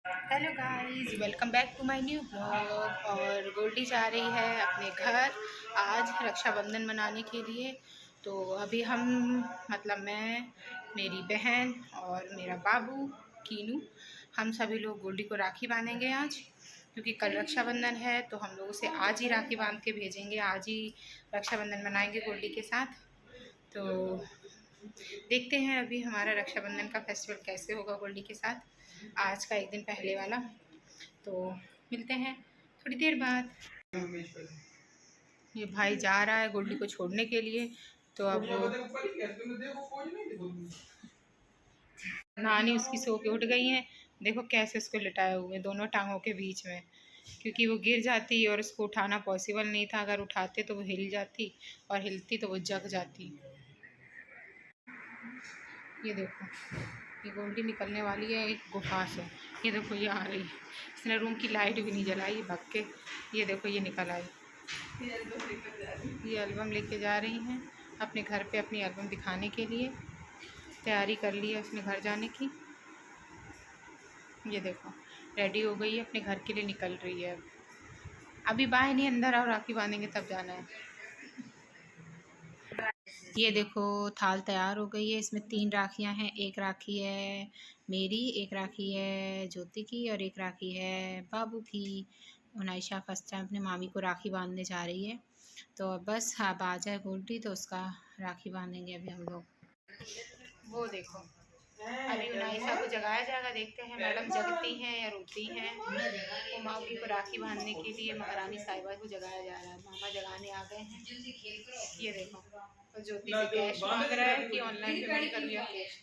Hello guys, welcome back to my new blog. और Goldie जा रही है अपने घर आज रक्षाबंधन मनाने के लिए। तो अभी हम मैं, मेरी बहन और मेरा बाबू कीनू, हम सभी लोग गोल्डी को राखी बांधेंगे आज, क्योंकि कल रक्षाबंधन है। तो हम लोग उसे आज ही राखी बांध के भेजेंगे, आज ही रक्षाबंधन मनाएंगे गोल्डी के साथ। तो देखते हैं अभी हमारा रक्षाबंधन का फेस्टिवल कैसे होगा गोल्डी के साथ, आज का एक दिन पहले वाला। तो मिलते हैं थोड़ी देर बाद। ये भाई जा रहा है गोल्डी को छोड़ने के लिए। तो अब नानी उसकी सो के उठ गई है। देखो कैसे उसको लिटाए हुए दोनों टांगों के बीच में, क्योंकि वो गिर जाती और उसको उठाना पॉसिबल नहीं था। अगर उठाते तो वो हिल जाती, और हिलती तो वो जग जाती। ये देखो, ये गोल्डी निकलने वाली है एक गुफा से। ये देखो ये आ रही है, इसने रूम की लाइट भी नहीं जलाई भाग के। ये देखो ये निकल आई, ये एल्बम लेके जा रही हैं अपने घर पे, अपनी एल्बम दिखाने के लिए। तैयारी कर ली है उसने घर जाने की। ये देखो रेडी हो गई है, अपने घर के लिए निकल रही है। अभी बाहर नहीं, अंदर आओ, राखी बांधेंगे तब जाना है। ये देखो थाल तैयार हो गई है, इसमें 3 राखियां हैं। एक राखी है मेरी, एक राखी है ज्योति की, और एक राखी है बाबू की। उनाइशा फर्स्ट टाइम अपने मामी को राखी बांधने जा रही है। तो बस अब आ जाए गोल्डी तो उसका राखी बांधेंगे अभी हम लोग। वो देखो अभी उनाइशा को जगाया जाएगा, देखते हैं मैडम जगती हैं या रोती हैं। वो मामी को राखी बांधने के लिए महारानी साहिबा को जगाया जा रहा है, मामा जगाने आ गए हैं। ये देखो तो ज्योति से कैश मांग रहा है कि ऑनलाइन पेमेंट कर लिया कैश।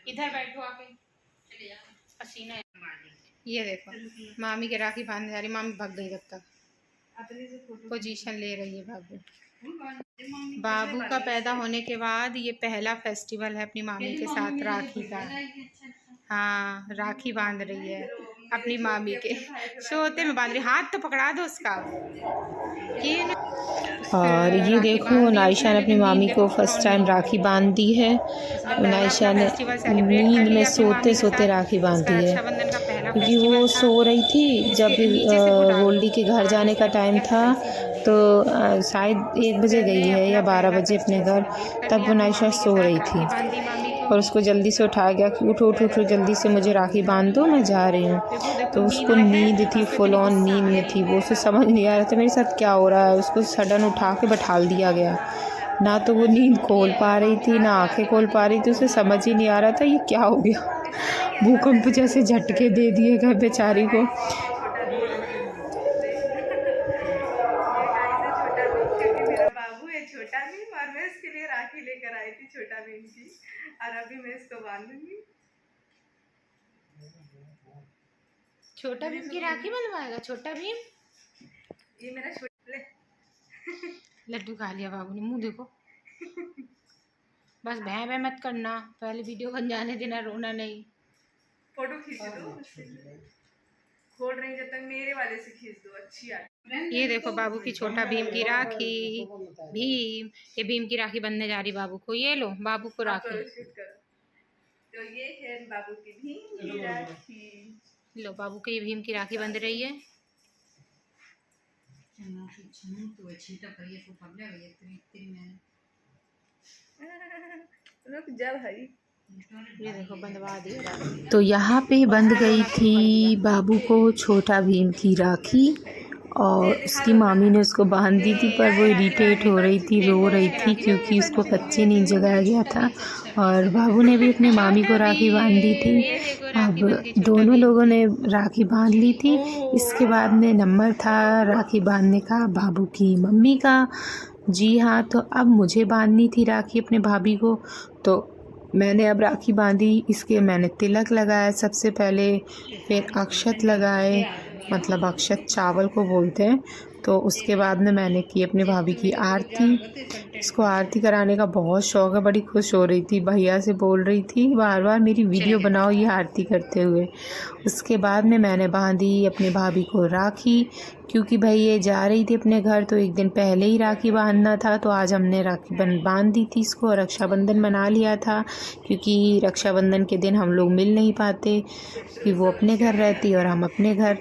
इधर बैठो आके, पसीना है। ये देखो मामी के राखी बांधने जा रही, मामी भाग गई तब तक, पोजीशन ले रही है बाबू। बाबू का पैदा होने के बाद ये पहला फेस्टिवल है अपनी मामी के साथ राखी का। हाँ राखी बांध रही है अपनी मामी के, सोते में बांध रही। हाथ तो पकड़ा दो उसका। और ये देखो नायशा ने अपनी मामी को फर्स्ट टाइम राखी बांध दी है। नायशा ने नींद में सोते सोते राखी बांधी है, क्योंकि वो सो रही थी जब गोल्डी के घर जाने का टाइम था। तो शायद 1 बजे गई है या 12 बजे अपने घर, तब वो नायशा सो रही थी और उसको जल्दी से उठाया गया कि उठो उठो उठो जल्दी से, मुझे राखी बांध दो, मैं जा रही हूँ। तो उसको नींद थी, फुल ऑन नींद में थी वो, उसे समझ नहीं आ रहा था मेरे साथ क्या हो रहा है। उसको सडन उठा के बैठाल दिया गया, ना तो वो नींद खोल पा रही थी ना आंखें खोल पा रही थी। उसे समझ ही नहीं आ रहा था ये क्या हो गया। भूकंप जैसे झटके दे दिए गए बेचारी को। बाबू है छोटा भीम, और मैं इसके लिए राखी लेकर आई थी छोटा भीम की, और अभी मैं इसको बांधूंगी। छोटा भीम की राखी बनवाएगा छोटा भीम। ये मेरा छोटा लड्डू खा लिया बाबू ने, मुंह देखो। बस भैं भैं मत करना, पहले वीडियो बन जाने देना, रोना नहीं। फोटो खींच दो, खोल रही जब तक मेरे वाले से खींच दो, अच्छी आ। ये देखो बाबू की छोटा भीम की राखी। भीम, ये भीम की राखी बनने जा रही बाबू को। ये लो बाबू को राखी। तो ये है बाबू की भीम की राखी। लो बाबू की भीम की राखी बंध रही है। रुक जा भाई। ये देखो बंधवा दिया। तो यहाँ पे बंध गई थी बाबू को छोटा भीम की राखी, और उसकी मामी ने उसको बांध दी थी, पर वो इरिटेट हो रही थी, रो रही थी, क्योंकि उसको कच्चे नींद जगाया गया था। और बाबू ने भी अपनी मामी को राखी बांध दी थी। अब दोनों लोगों ने राखी बांध ली थी। इसके बाद में नंबर था राखी बांधने का बाबू की मम्मी का। जी हाँ, तो अब मुझे बांधनी थी राखी अपने भाभी को। तो मैंने अब राखी बांधी। इसके मैंने तिलक लगाया सबसे पहले, फिर अक्षत लगाए, मतलब अक्षत चावल को बोलते हैं। तो उसके बाद में मैंने की अपनी भाभी की आरती। इसको आरती कराने का बहुत शौक़ है, बड़ी खुश हो रही थी, भैया से बोल रही थी बार बार मेरी वीडियो बनाओ ये आरती करते हुए। उसके बाद में मैंने बांधी अपनी भाभी को राखी। क्योंकि भाई ये जा रही थी अपने घर तो एक दिन पहले ही राखी बांधना था, तो आज हमने राखी बांध दी थी इसको, रक्षाबंधन मना लिया था। क्योंकि रक्षाबंधन के दिन हम लोग मिल नहीं पाते कि वो अपने घर रहती और हम अपने घर,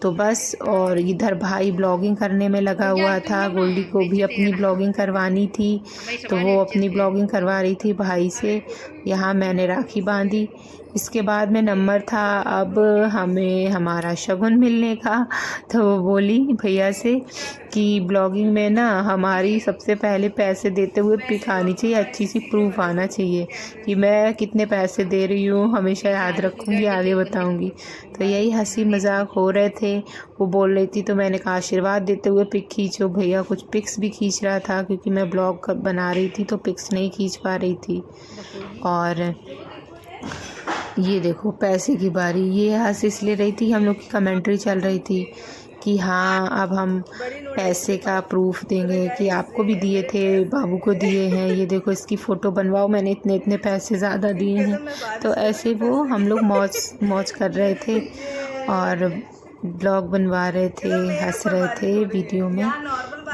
तो बस। और इधर भाई ब्लॉगिंग करने में लगा हुआ था, गोल्डी को भी अपनी ब्लॉगिंग करवानी थी तो वो अपनी ब्लॉगिंग करवा रही थी भाई से। यहाँ मैंने राखी बांधी, इसके बाद में नंबर था अब हमें हमारा शगुन मिलने का। तो वो बोली भैया से कि ब्लॉगिंग में ना हमारी सबसे पहले पैसे देते हुए पिक आनी चाहिए, अच्छी सी प्रूफ आना चाहिए कि मैं कितने पैसे दे रही हूँ, हमेशा याद रखूँगी, आगे बताऊँगी। तो यही हंसी मजाक हो रहे थे, वो बोल रही थी तो मैंने कहा आशीर्वाद देते हुए पिक खींचो। भैया कुछ पिक्स भी खींच रहा था क्योंकि मैं ब्लॉग बना रही थी तो पिक्स नहीं खींच पा रही थी। और ये देखो पैसे की बारी, ये हंस इसलिए रही थी, हम लोग की कमेंट्री चल रही थी कि हाँ अब हम पैसे का प्रूफ देंगे कि आपको भी दिए थे, बाबू को दिए हैं, ये देखो इसकी फ़ोटो बनवाओ, मैंने इतने इतने पैसे ज़्यादा दिए हैं। तो ऐसे वो हम लोग मौज कर रहे थे और ब्लॉग बनवा रहे थे, हंस रहे थे वीडियो में,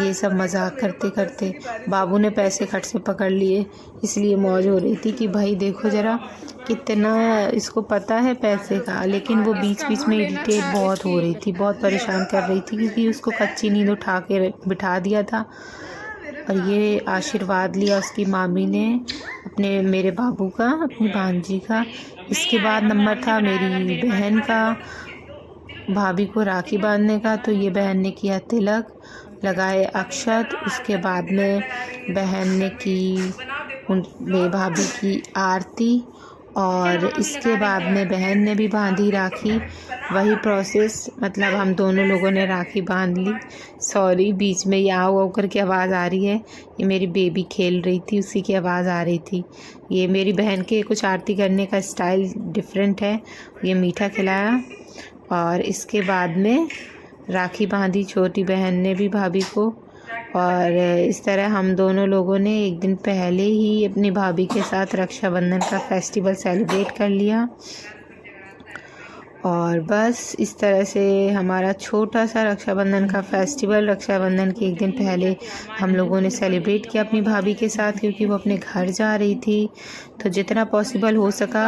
ये सब मजाक करते करते। बाबू ने पैसे खट से पकड़ लिए, इसलिए मौज हो रही थी कि भाई देखो ज़रा कितना इसको पता है पैसे का। लेकिन वो बीच बीच में इरिटेट बहुत हो रही थी, बहुत परेशान कर रही थी क्योंकि उसको कच्ची नींद उठा के बिठा दिया था। और ये आशीर्वाद लिया उसकी मामी ने अपने मेरे बाबू का, अपनी भांजी का। इसके बाद नंबर था मेरी बहन का, भाभी को राखी बांधने का। तो ये बहन ने किया तिलक, लगाए अक्षत, उसके बाद में बहन ने की मेरी भाभी की आरती और इसके बाद में बहन ने भी बांधी राखी। वही प्रोसेस, मतलब हम दोनों लोगों ने राखी बांध ली। सॉरी बीच में याव वाव करके आवाज़ आ रही है, ये मेरी बेबी खेल रही थी, उसी की आवाज़ आ रही थी। ये मेरी बहन के कुछ आरती करने का स्टाइल डिफरेंट है। ये मीठा खिलाया और इसके बाद में राखी बांधी छोटी बहन ने भी भाभी को। और इस तरह हम दोनों लोगों ने एक दिन पहले ही अपनी भाभी के साथ रक्षाबंधन का फेस्टिवल सेलिब्रेट कर लिया। और बस इस तरह से हमारा छोटा सा रक्षाबंधन का फेस्टिवल रक्षाबंधन के एक दिन पहले हम लोगों ने सेलिब्रेट किया अपनी भाभी के साथ, क्योंकि वो अपने घर जा रही थी। तो जितना पॉसिबल हो सका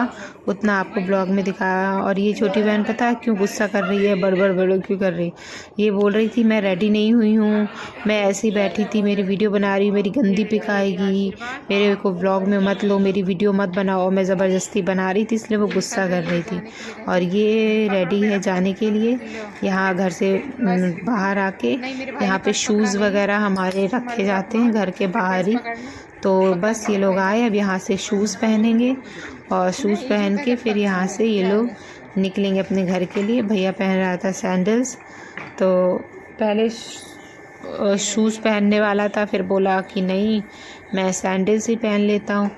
उतना आपको ब्लॉग में दिखाया। और ये छोटी बहन पता है क्यों गुस्सा कर रही है, बड़बड़ क्यों कर रही, ये बोल रही थी मैं रेडी नहीं हुई हूँ, मैं ऐसे ही बैठी थी, मेरी वीडियो बना रही हूँ, मेरी गंदी पिक आएगी, मेरे को ब्लॉग में मत लो, मेरी वीडियो मत बनाओ। मैं ज़बरदस्ती बना रही थी, इसलिए वो गुस्सा कर रही थी। और ये रेडी है जाने के लिए, यहाँ घर से बाहर आके यहाँ पे शूज़ वगैरह हमारे रखे जाते हैं घर के बाहर ही। तो बस ये लोग आए, अब यहाँ से शूज़ पहनेंगे और शूज़ पहन के फिर यहाँ से ये लोग निकलेंगे अपने घर के लिए। भैया पहन रहा था सैंडल्स, तो पहले शूज़ पहनने वाला था, फिर बोला कि नहीं मैं सैंडल्स ही पहन लेता हूँ।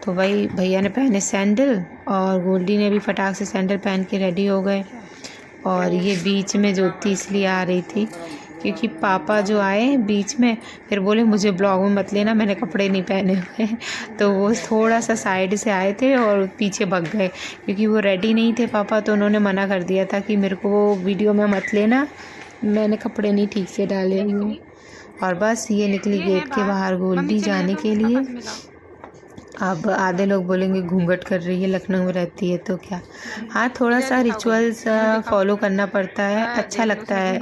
तो भाई भैया ने पहने सैंडल और गोल्डी ने भी फटाक से सैंडल पहन के रेडी हो गए। और ये बीच में ज्योति इसलिए आ रही थी क्योंकि पापा जो आए बीच में फिर बोले मुझे ब्लॉग में मत लेना, मैंने कपड़े नहीं पहने हुए। तो वो थोड़ा सा साइड से आए थे और पीछे भाग गए क्योंकि वो रेडी नहीं थे पापा, तो उन्होंने मना कर दिया था कि मेरे को वो वीडियो में मत लेना, मैंने कपड़े नहीं ठीक से डाले हुए। और बस ये निकली गेट के बाहर गोल्डी जाने के लिए। अब आधे लोग बोलेंगे घूंघट कर रही है, लखनऊ में रहती है तो क्या। हाँ थोड़ा सा रिचुअल्स फॉलो करना पड़ता है, अच्छा लगता है,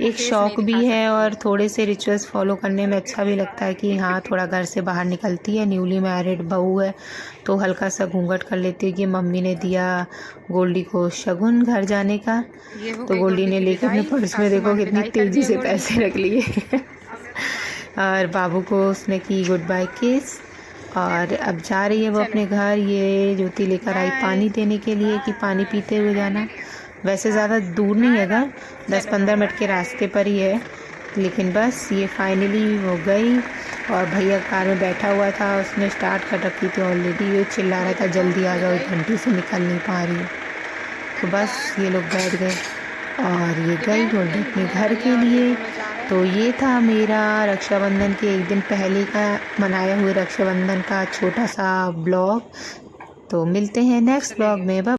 एक शौक़ भी है और थोड़े से रिचुअल्स फॉलो करने में अच्छा भी लगता है कि हाँ थोड़ा घर से बाहर निकलती है, न्यूली मैरिड बहू है तो हल्का सा घूंघट कर लेती है। कि मम्मी ने दिया गोल्डी को शगुन घर जाने का, तो गोल्डी ने लेकर अपने पर्स में देखो कितनी तेज़ी से पैसे रख लिए। और बाबू को उसने की गुड बाय किस और अब जा रही है वो अपने घर। ये ज्योति लेकर आई पानी देने के लिए कि पानी पीते हुए जाना। वैसे ज़्यादा दूर नहीं है घर, 10-15 मिनट के रास्ते पर ही है, लेकिन बस ये फाइनली हो गई। और भैया कार में बैठा हुआ था, उसने स्टार्ट कर रखी थी ऑलरेडी, ये चिल्ला रहा था जल्दी आ जाओ, 1 घंटे से निकल नहीं पा रही है। तो बस ये लोग बैठ गए और ये गई गोल्डी अपने घर के लिए। तो ये था मेरा रक्षाबंधन के एक दिन पहले का मनाया हुए रक्षाबंधन का छोटा सा ब्लॉग। तो मिलते हैं नेक्स्ट ब्लॉग में।